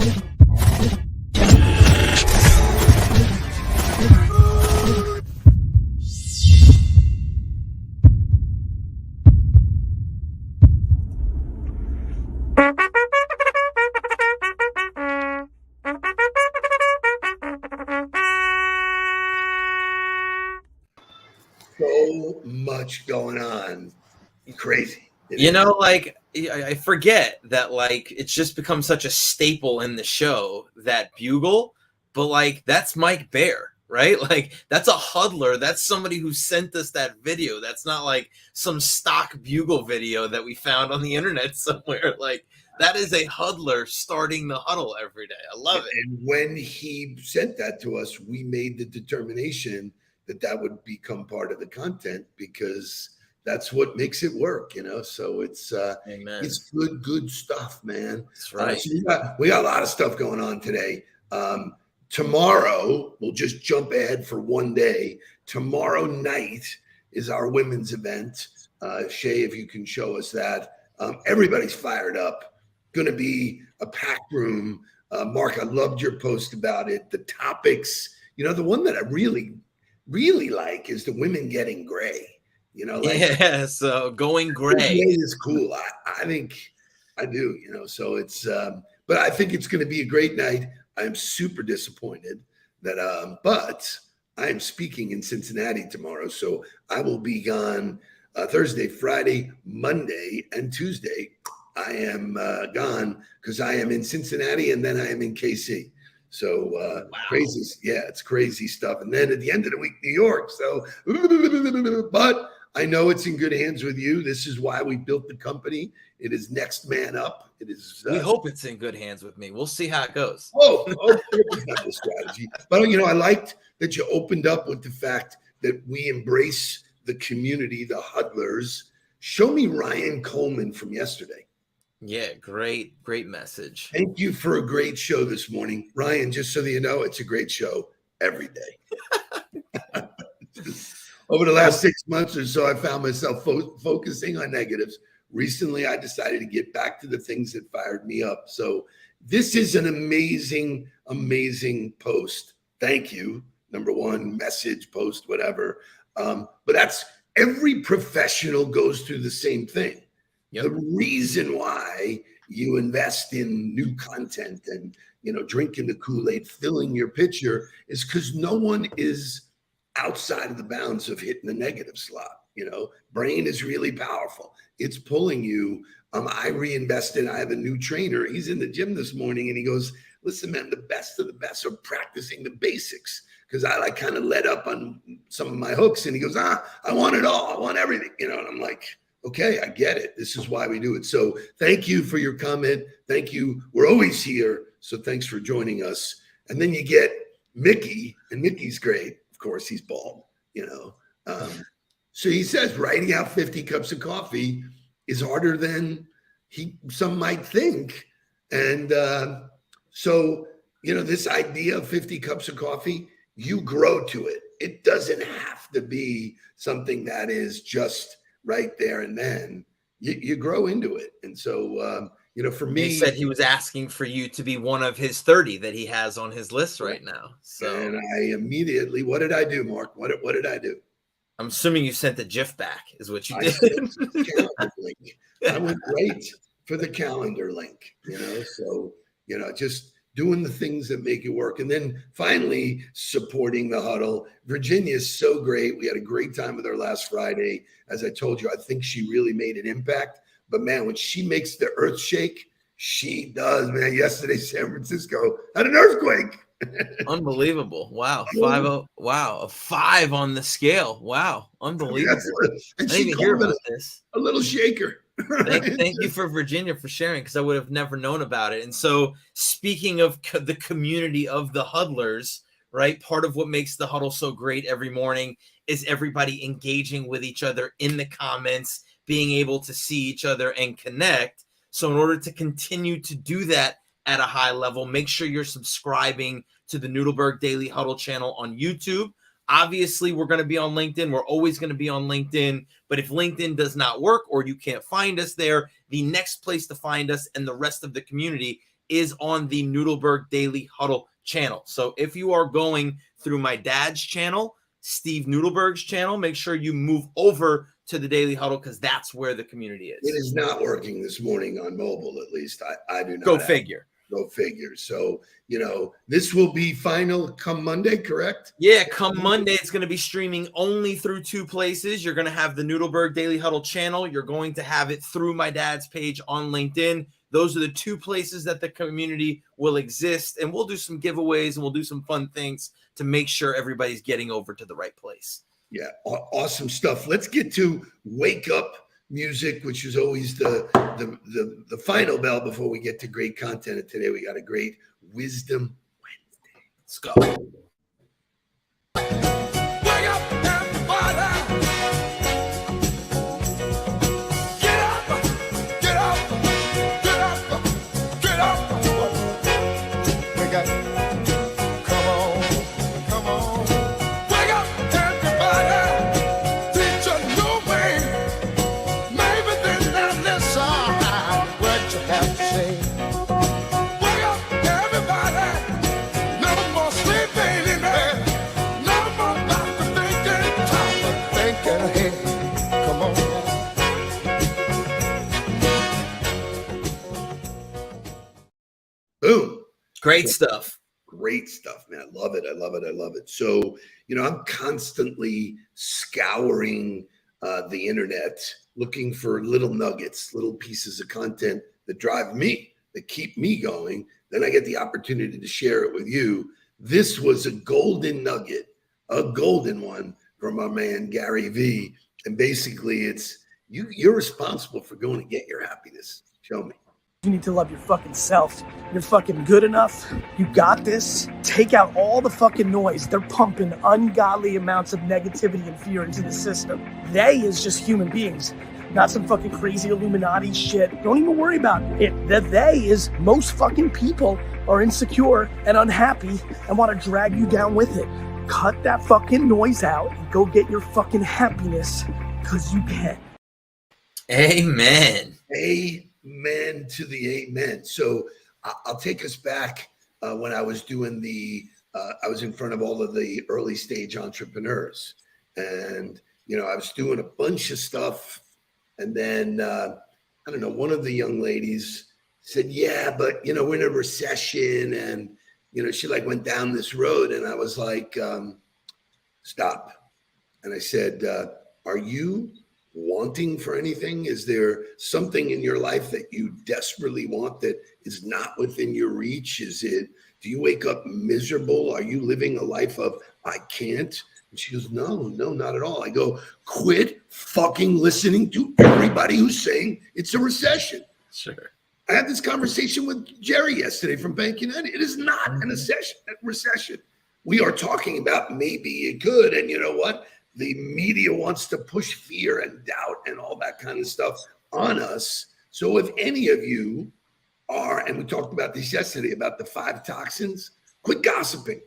So much going on. Crazy. You know, like, I forget that, like, it's just become such a staple in the show, that bugle, but, like, that's Mike Bear, right? Like, that's a huddler. That's somebody who sent us that video. That's not, like, some stock bugle video that we found on the internet somewhere. Like, that is a huddler starting the huddle every day. I love it. And when he sent that to us, we made the determination that that would become part of the content, because that's what makes it work, you know. So it's it's good stuff, man. That's right. So we got a lot of stuff going on today. Tomorrow, we'll just jump ahead for one day. Tomorrow night is our women's event. Shay, if you can show us that. Everybody's fired up. Going to be a packed room. Mark, I loved your post about it. The topics, you know, the one that I really like is the women getting gray. You know, like, yeah, so going gray is cool. I think I do, you know, so it's, but I think it's going to be a great night. I'm super disappointed that, but I'm speaking in Cincinnati tomorrow. So I will be gone Thursday, Friday, Monday, and Tuesday. I am gone because I am in Cincinnati and then I am in KC. So wow. Crazy. Yeah, it's crazy stuff. And then at the end of the week, New York. So, but I know it's in good hands with you. This is why we built the company. It is next man up. It is. We hope it's in good hands with me. We'll see how it goes. It's not the strategy. But, you know, I liked that you opened up with the fact that we embrace the community, the huddlers. Show me Ryan Coleman from yesterday. Yeah, great message. Thank you for a great show this morning. Ryan, just so that you know, it's a great show every day. Over the last 6 months or so, I found myself focusing on negatives. Recently, I decided to get back to the things that fired me up. So this is an amazing, amazing post. Thank you. Number one, message, post, whatever. But that's every professional goes through the same thing. Yep. The reason why you invest in new content and, you know, drinking the Kool-Aid, filling your pitcher is because no one is outside of the bounds of hitting the negative slot. You know, brain is really powerful. It's pulling you. I reinvested. I have a new trainer. He's in the gym this morning and he goes, listen, man, the best of the best are practicing the basics. Because I like kind of let up on some of my hooks. And he goes, I want it all. I want everything. You know, and I'm like, okay, I get it. This is why we do it. So thank you for your comment. Thank you. We're always here. So thanks for joining us. And then you get Mickey, and Mickey's great. Of course, he's bald, you know. So he says writing out 50 cups of coffee is harder than some might think. And so, you know, this idea of 50 cups of coffee, you grow to it. It doesn't have to be something that is just right there and then. You grow into it. And so, you know, for me, he said he was asking for you to be one of his 30 that he has on his list right now. So, and I immediately, what did I do, Mark? What did I do? I'm assuming you sent the GIF back is what you did. I went right for the calendar link, you know, so, you know, just doing the things that make it work. And then finally supporting the huddle. Virginia is so great. We had a great time with her last Friday. As I told you, I think she really made an impact. But man, when she makes the earth shake, she does, man. Yesterday, San Francisco had an earthquake. Unbelievable. Wow. 5-0. Wow. A 5 on the scale. Wow. Unbelievable. I didn't even hear about this. A little shaker. Thank you for Virginia for sharing, because I would have never known about it. And so speaking of the community of the huddlers, right, part of what makes the huddle so great every morning is everybody engaging with each other in the comments, being able to see each other and connect. So in order to continue to do that at a high level, make sure you're subscribing to the Nudelberg Daily Huddle channel on YouTube. Obviously, we're going to be on LinkedIn. We're always going to be on LinkedIn. But if LinkedIn does not work or you can't find us there, the next place to find us and the rest of the community is on the Nudelberg Daily Huddle channel. So if you are going through my dad's channel, Steve Nudelberg's channel, make sure you move over to the Daily Huddle because that's where the community is. It is not working this morning on mobile, at least. I do not. Go figure. Go figure. So, this will be final come Monday, correct? Yeah, come Monday, it's going to be streaming only through 2 places. You're going to have the Nudelberg Daily Huddle channel. You're going to have it through my dad's page on LinkedIn. Those are the 2 places that the community will exist. And we'll do some giveaways and we'll do some fun things to make sure everybody's getting over to the right place. Yeah, awesome stuff. Let's get to Wake Up Music, which is always the final bell before we get to great content. And today we got a great Wisdom Wednesday. Let's go. Boom. Great stuff. Great stuff, man. I love it. I love it. I love it. So, I'm constantly scouring the internet, looking for little nuggets, little pieces of content that drive me, that keep me going. Then I get the opportunity to share it with you. This was a golden nugget, a golden one from our man, Gary V. And basically it's you're responsible for going to get your happiness. Show me. You need to love your fucking self. You're fucking good enough. You got this. Take out all the fucking noise. They're pumping ungodly amounts of negativity and fear into the system. They is just human beings, not some fucking crazy Illuminati shit. Don't even worry about it. The they is most fucking people are insecure and unhappy and want to drag you down with it. Cut that fucking noise out and go get your fucking happiness because you can. Amen. Amen to the amen. So I'll take us back when I was doing I was in front of all of the early stage entrepreneurs, and I was doing a bunch of stuff, and then I don't know, one of the young ladies said, "Yeah, but we're in a recession," and she went down this road, and I was like, "Stop," and I said, "Are you wanting for anything? Is there something in your life that you desperately want that is not within your reach? Do you wake up miserable? Are you living a life of, I can't?" And she goes, no, not at all. I go, quit fucking listening to everybody who's saying it's a recession. Sure. I had this conversation with Jerry yesterday from Bank United. It is not a recession. We are talking about maybe it could. And you know what? The media wants to push fear and doubt and all that kind of stuff on us. So if any of you are, and we talked about this yesterday, about the 5 toxins, quit gossiping.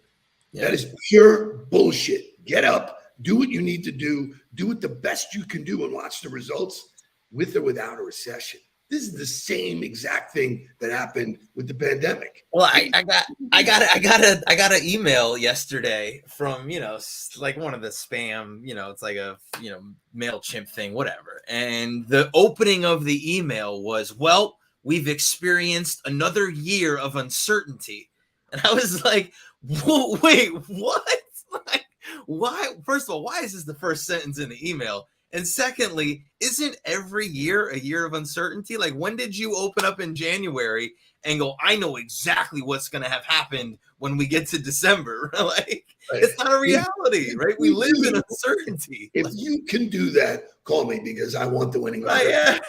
Yeah. That is pure bullshit. Get up, do what you need to do it the best you can do, and watch the results with or without a recession. This is the same exact thing that happened with the pandemic. Well, I got an email yesterday from, like one of the spam, it's like a, MailChimp thing, whatever. And the opening of the email was, well, we've experienced another year of uncertainty. And I was like, wait, what? Like, why? First of all, why is this the first sentence in the email? And secondly, isn't every year a year of uncertainty? Like, when did you open up in January and go, I know exactly what's going to have happened when we get to December? Like, it's not a reality, right? We live in uncertainty. If you can do that, call me, because I want the winning. Yeah.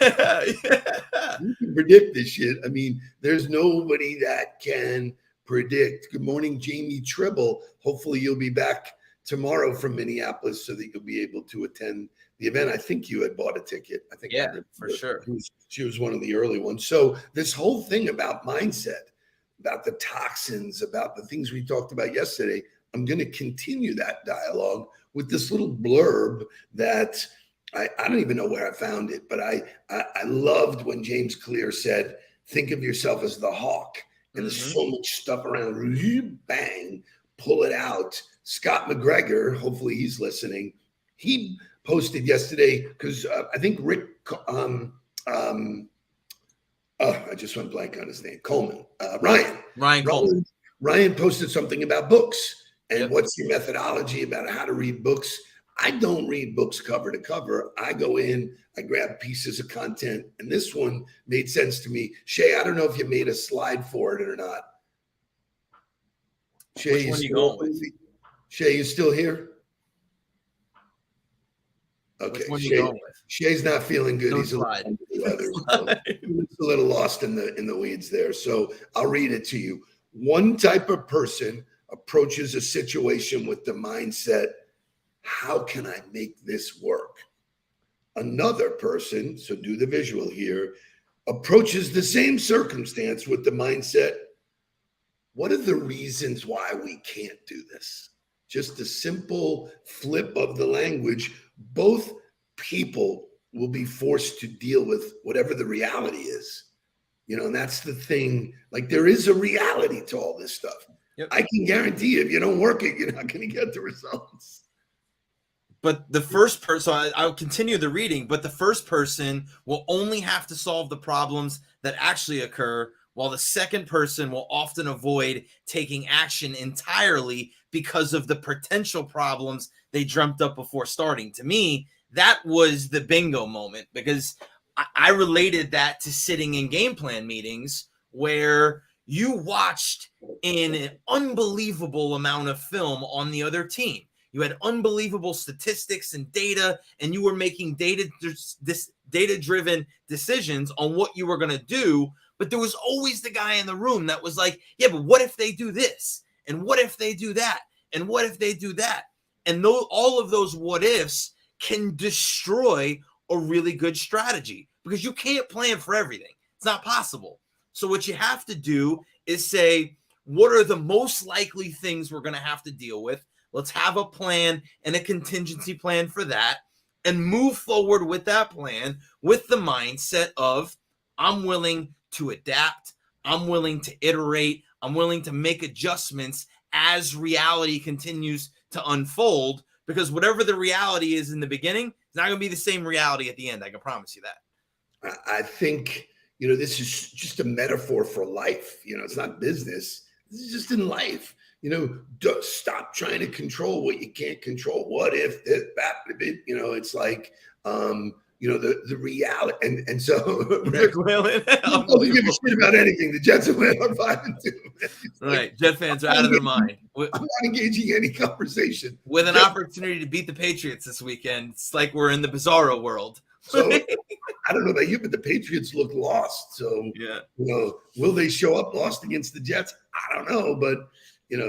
You can predict this shit. I mean, there's nobody that can predict. Good morning, Jamie Tribble. Hopefully you'll be back tomorrow from Minneapolis so that you'll be able to attend the event. I think you had bought a ticket. I think for sure. She was one of the early ones. So this whole thing about mindset, about the toxins, about the things we talked about yesterday, I'm going to continue that dialogue with this little blurb that I don't even know where I found it, but I loved when James Clear said, think of yourself as the hawk and there's so much stuff around. Bang, pull it out. Scott McGregor, hopefully he's listening. He posted yesterday because I think Rick, I just went blank on his name. Coleman, Ryan Coleman. Ryan posted something about books and what's your methodology about how to read books. I don't read books cover to cover. I go in, I grab pieces of content, and this one made sense to me. Shay, I don't know if you made a slide for it or not. Shay, Shay, you still here? Okay. Shay's not feeling good. He's a little lost in the weeds there. So I'll read it to you. One type of person approaches a situation with the mindset, how can I make this work? Another person, so do the visual here, approaches the same circumstance with the mindset, what are the reasons why we can't do this? Just a simple flip of the language. Both people will be forced to deal with whatever the reality is. And that's the thing. Like, there is a reality to all this stuff. Yep. I can guarantee you, if you don't work it, you're not going to get the results. But the first person, I'll continue the reading, but the first person will only have to solve the problems that actually occur, while the second person will often avoid taking action entirely because of the potential problems they dreamt up before starting. To me, that was the bingo moment, because I related that to sitting in game plan meetings where you watched an unbelievable amount of film on the other team. You had unbelievable statistics and data, and you were making data-driven decisions on what you were going to do. But there was always the guy in the room that was like, yeah, but what if they do this? And what if they do that? And what if they do that? And all of those what ifs can destroy a really good strategy, because you can't plan for everything. It's not possible. So what you have to do is say, what are the most likely things we're going to have to deal with? Let's have a plan and a contingency plan for that, and move forward with that plan with the mindset of, I'm willing to adapt. I'm willing to iterate. I'm willing to make adjustments as reality continues to unfold, because whatever the reality is in the beginning, it's not going to be the same reality at the end. I can promise you that. I think, this is just a metaphor for life. It's not business. This is just in life. Stop trying to control what you can't control. What if that, it's like, the reality. And so Rick Whalen, don't give a shit about anything. The Jets are winning on 5-2. Right. Jet fans are out of their mind. I'm not engaging any conversation. With an opportunity to beat the Patriots this weekend, it's like we're in the bizarro world. So I don't know about you, but the Patriots look lost. So, will they show up lost against the Jets? I don't know, but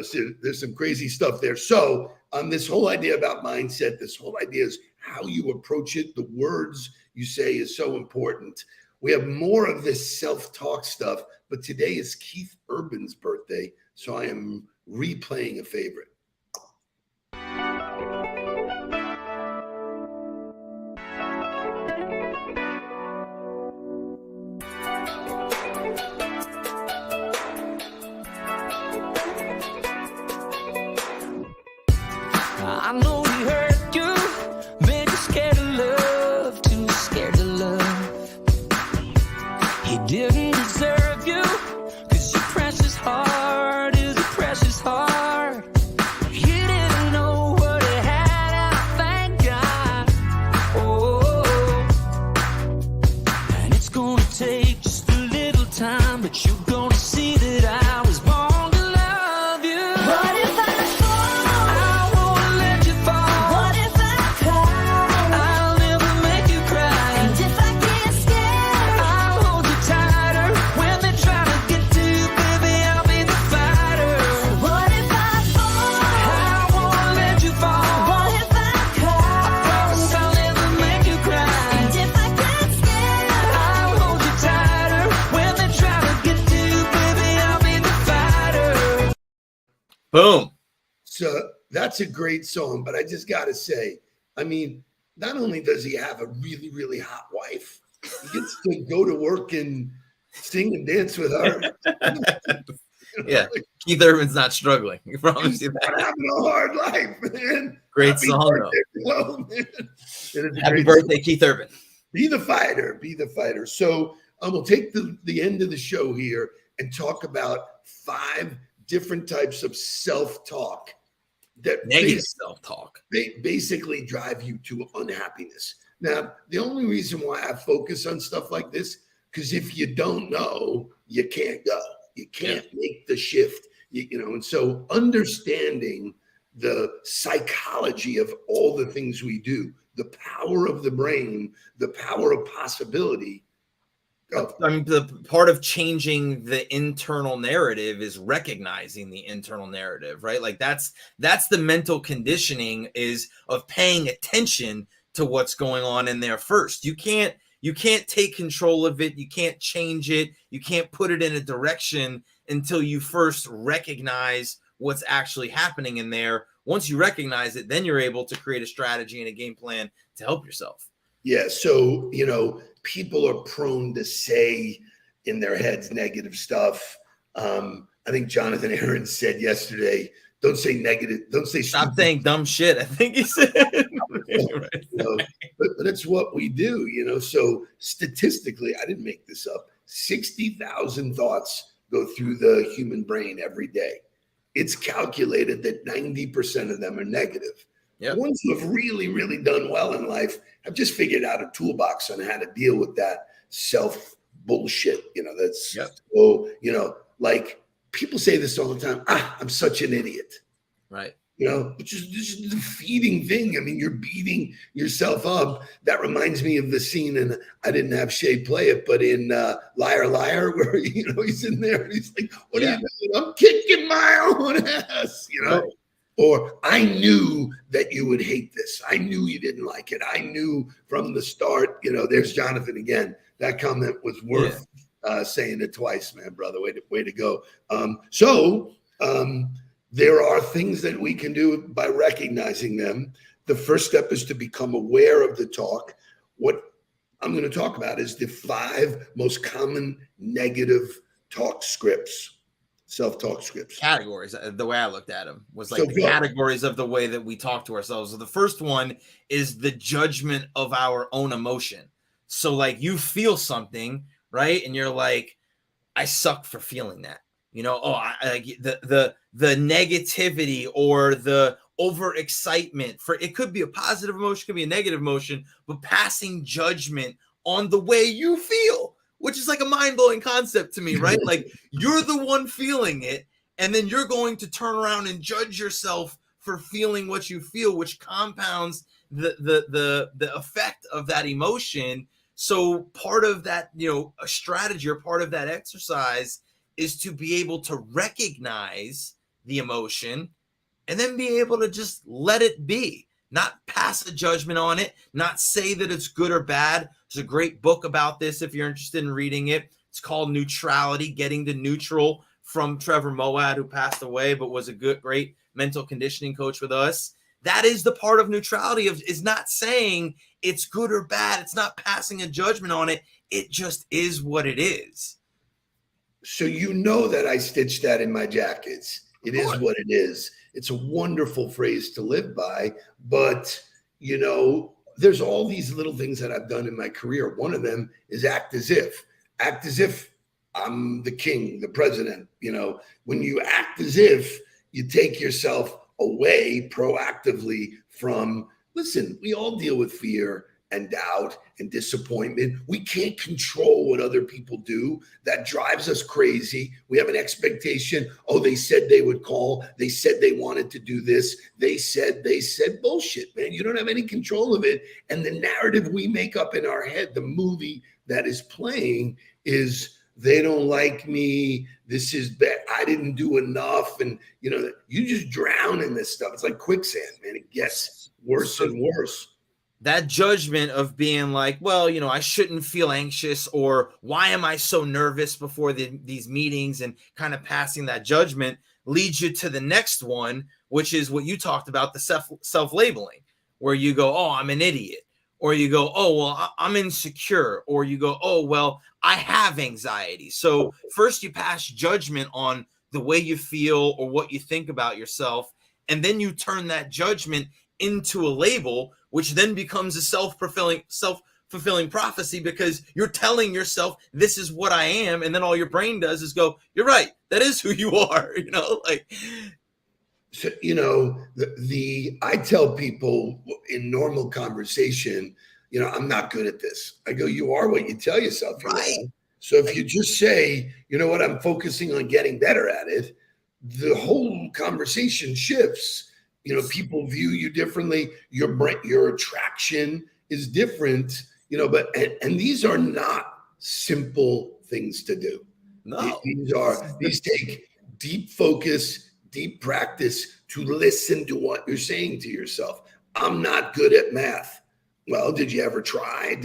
so there's some crazy stuff there. So this whole idea about mindset, this whole idea is how you approach it. The words you say is so important. We have more of this self-talk stuff, but today is Keith Urban's birthday. So I am replaying a favorite. I know he hurt you, made you scared of love, too scared to love. He didn't deserve you, 'cause your precious heart is a precious heart. He didn't know what he had out, thank God. Oh, and it's gonna take just a little time, but you're gonna see that I was born to love you. What if I Boom. So that's a great song, but I just got to say, not only does he have a really, really hot wife, he gets to go to work and Sing and dance with her. Yeah, Keith Urban's not struggling. I promise you I'm that. having a hard life, man. Great Happy song, though. birthday, Flo, man. It is a Happy great birthday, song. Keith Urban. Be the fighter. Be the fighter. So we'll take the end of the show here and talk about 5 different types of self-talk that Negative self-talk. basically drive you to unhappiness. Now, the only reason why I focus on stuff like this, because if you don't know, you can't go. You can't make the shift. And so understanding the psychology of all the things we do, the power of the brain, the power of possibility. I mean, the part of changing the internal narrative is recognizing the internal narrative, right? Like that's the mental conditioning is of paying attention to what's going on in there first. You can't take control of it. You can't change it. You can't put it in a direction until you first recognize what's actually happening in there. Once you recognize it, then you're able to create a strategy and a game plan to help yourself. Yeah. So, people are prone to say in their heads negative stuff. I think Jonathan Aaron said yesterday, don't say negative, don't say stop stupid. saying dumb shit. I think he said. But it's what we do, So statistically, I didn't make this up. 60,000 thoughts go through the human brain every day. It's calculated that 90% of them are negative. Yep. The ones who have really, really done well in life have just figured out a toolbox on how to deal with that self bullshit. That's like people say this all the time. I'm such an idiot. Right. Which is just a defeating thing. I mean, you're beating yourself up. That reminds me of the scene, and I didn't have Shay play it, but in Liar Liar, where he's in there and he's like, "What are you doing? I'm kicking my own ass," Right. Or I knew that you would hate this. I knew you didn't like it. I knew from the start. There's Jonathan again. That comment was worth saying it twice, man, brother. Way to go. There are things that we can do by recognizing them. The first step is to become aware of the talk. What I'm going to talk about is the 5 most common negative talk scripts. Self-talk scripts. Categories. The way I looked at them was like the categories of the way that we talk to ourselves. So the first one is the judgment of our own emotion. So like you feel something, right? And you're like, I suck for feeling that. The negativity or the overexcitement for it could be a positive emotion, could be a negative emotion, but passing judgment on the way you feel. Which is like a mind-blowing concept to me, right? Like you're the one feeling it, and then you're going to turn around and judge yourself for feeling what you feel, which compounds the effect of that emotion. So part of that, a strategy or part of that exercise is to be able to recognize the emotion and then be able to just let it be. Not pass a judgment on it, not say that it's good or bad. There's a great book about this if you're interested in reading it. It's called Neutrality, Getting to Neutral, from Trevor Moawad, who passed away, but was a great mental conditioning coach with us. That is the part of neutrality is not saying it's good or bad. It's not passing a judgment on it. It just is what it is. So that I stitched that in my jackets. It is what it is. It's a wonderful phrase to live by, but there's all these little things that I've done in my career. One of them is act as if I'm the king, the president. When you act as if, you take yourself away proactively from, listen, we all deal with fear and doubt and disappointment. We can't control what other people do. That drives us crazy. We have an expectation. Oh, they said they would call. They said they wanted to do this. They said bullshit, man. You don't have any control of it. And the narrative we make up in our head, the movie that is playing is they don't like me. This is bad. I didn't do enough. And, you just drown in this stuff. It's like quicksand, man. It gets worse and worse. That judgment of being like, well, I shouldn't feel anxious, or why am I so nervous before these meetings, and kind of passing that judgment leads you to the next one, which is what you talked about, the self-labeling, where you go, oh, I'm an idiot, or you go, oh, well, I'm insecure, or you go, oh, well, I have anxiety. So first you pass judgment on the way you feel or what you think about yourself, and then you turn that judgment into a label, which then becomes a self-fulfilling prophecy, because you're telling yourself this is what I am, and then all your brain does is go, you're right, that is who you are. Like, so, I tell people in normal conversation, I'm not good at this. I go, you are what you tell yourself you right. are. So if you just say, you know what, I'm focusing on getting better at it, the whole conversation shifts. People view you differently. Your brain, your attraction is different, but these are not simple things to do. No. These take deep focus, deep practice to listen to what you're saying to yourself. I'm not good at math. Well, did you ever try?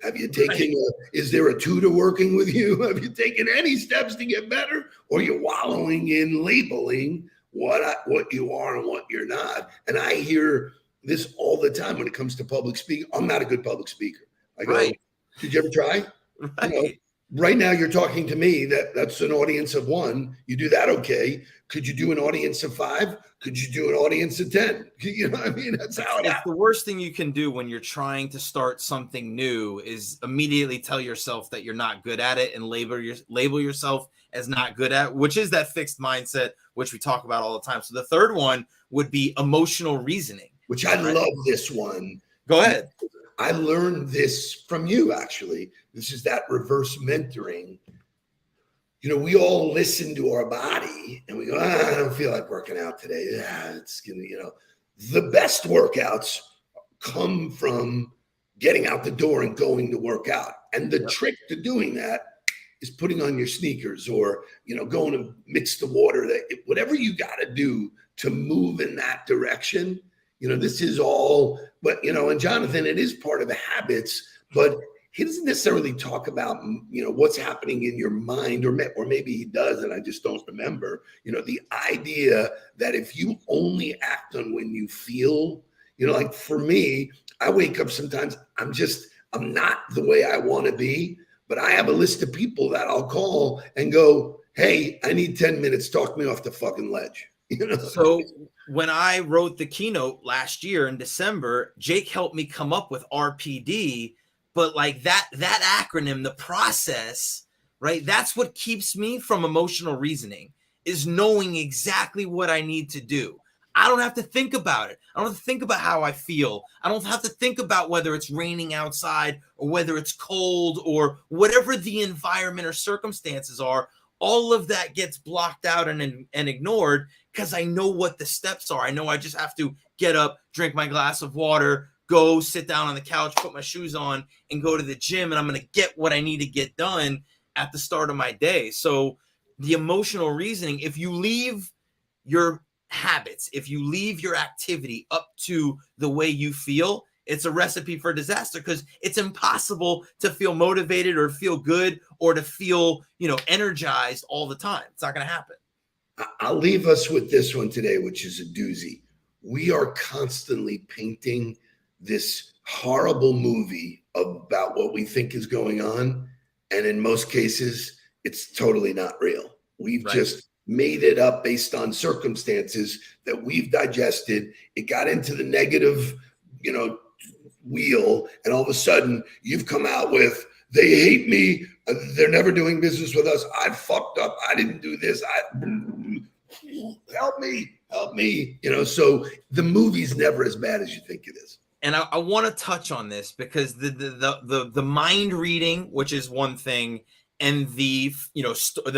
Have you taken, is there a tutor working with you? Have you taken any steps to get better? Or are you wallowing in labeling what you are and what you're not? And I hear this all the time when it comes to public speaking. I'm not a good public speaker. I go, did you ever try? Right. Right now you're talking to me, that's an audience of 1. You do that, okay. Could you do an audience of 5? Could you do an audience of 10? That's how it happens. The worst thing you can do when you're trying to start something new is immediately tell yourself that you're not good at it and label yourself as not good at, which is that fixed mindset, which we talk about all the time. So the third one would be emotional reasoning. Which I love this one. Go ahead. I learned this from you, actually. This is that reverse mentoring. We all listen to our body and we go, I don't feel like working out today. It's gonna, the best workouts come from getting out the door and going to work out. And the trick to doing that is putting on your sneakers or, going to mix the water, whatever you got to do to move in that direction. This is all, but, and Jonathan, it is part of the habits, but he doesn't necessarily talk about, what's happening in your mind, or maybe he does, and I just don't remember, the idea that if you only act on when you feel, like for me, I wake up sometimes, I'm not the way I want to be, but I have a list of people that I'll call and go, hey, I need 10 minutes, talk me off the fucking ledge. So when I wrote the keynote last year in December, Jake helped me come up with RPD, but like that acronym, the process, right? That's what keeps me from emotional reasoning, is knowing exactly what I need to do. I don't have to think about it. I don't have to think about how I feel. I don't have to think about whether it's raining outside or whether it's cold or whatever the environment or circumstances are. All of that gets blocked out and ignored because I know what the steps are. I know I just have to get up, drink my glass of water, go sit down on the couch, put my shoes on, and go to the gym, and I'm going to get what I need to get done at the start of my day. So the emotional reasoning, if you leave your habits, if you leave your activity up to the way you feel, it's a recipe for disaster, because it's impossible to feel motivated or feel good or to feel, energized all the time. It's not going to happen. I'll leave us with this one today, which is a doozy. We are constantly painting this horrible movie about what we think is going on. And in most cases, it's totally not real. We've just made it up based on circumstances that we've digested. It got into the negative, wheel. And all of a sudden you've come out with, they hate me. They're never doing business with us. I fucked up. I didn't do this. Help me. So the movie's never as bad as you think it is. And I want to touch on this because the mind reading, which is one thing, and the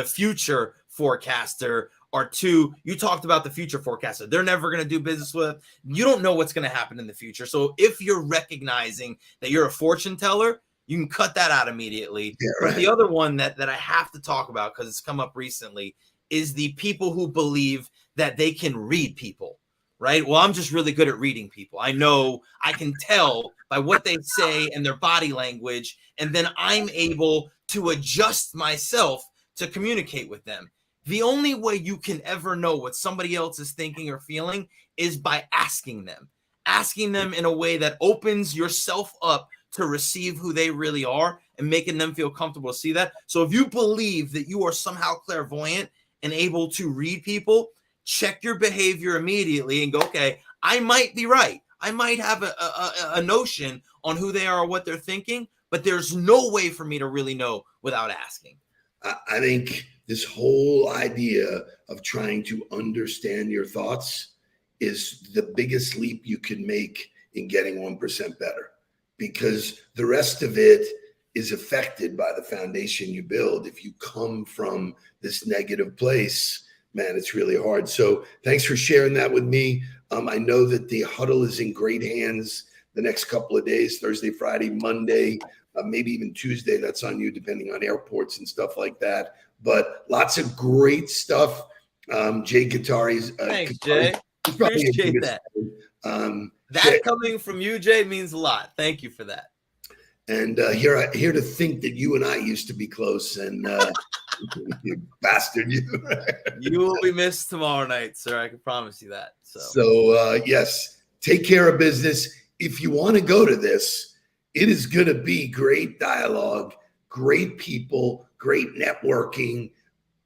future forecaster are two. You talked about the future forecaster. They're never going to do business with. You don't know what's going to happen in the future. So if you're recognizing that you're a fortune teller, you can cut that out immediately. Yeah, right. But the other one that I have to talk about, because it's come up recently, is the people who believe that they can read people. Right. Well, I'm just really good at reading people. I know, I can tell by what they say and their body language, and then I'm able to adjust myself to communicate with them. The only way you can ever know what somebody else is thinking or feeling is by asking them. asking them in a way that opens yourself up to receive who they really are and making them feel comfortable to see that. So if you believe that you are somehow clairvoyant and able to read people, check your behavior immediately and go, okay, I might be right. I might have a notion on who they are or what they're thinking, but there's no way for me to really know without asking. I think this whole idea of trying to understand your thoughts is the biggest leap you can make in getting 1% better, because the rest of it is affected by the foundation you build. If you come from this negative place, man, it's really hard. So thanks for sharing that with me. I know that the Huddle is in great hands the next couple of days, Thursday, Friday, Monday, maybe even Tuesday. That's on you, depending on airports and stuff like that. But lots of great stuff. Jay Guitari's. Thanks, Jay. Appreciate that. That coming from you, Jay, means a lot. Thank you for that. And here to think that you and I used to be close, and you bastard, you. You will be missed tomorrow night, sir. I can promise you that. So yes, take care of business. If you want to go to this, it is going to be great dialogue, great people, great networking.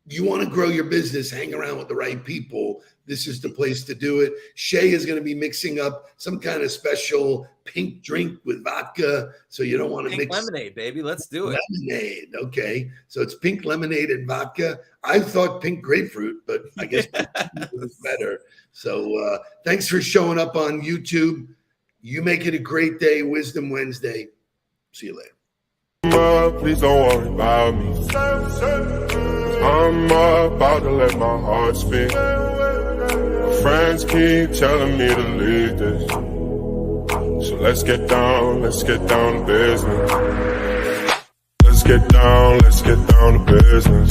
You want to grow your business, hang around with the right people. This is the place to do it. Shay is going to be mixing up some kind of special pink drink with vodka. So you don't want to mix lemonade, baby. Let's do it. Lemonade. Okay. So it's pink lemonade and vodka. I thought pink grapefruit, but I guess it's better. So thanks for showing up on YouTube. You make it a great day. Wisdom Wednesday. See you later. Please don't worry about me. I'm about to let my heart speak. My friends keep telling me to leave this. So let's get down to business. Let's get down to business.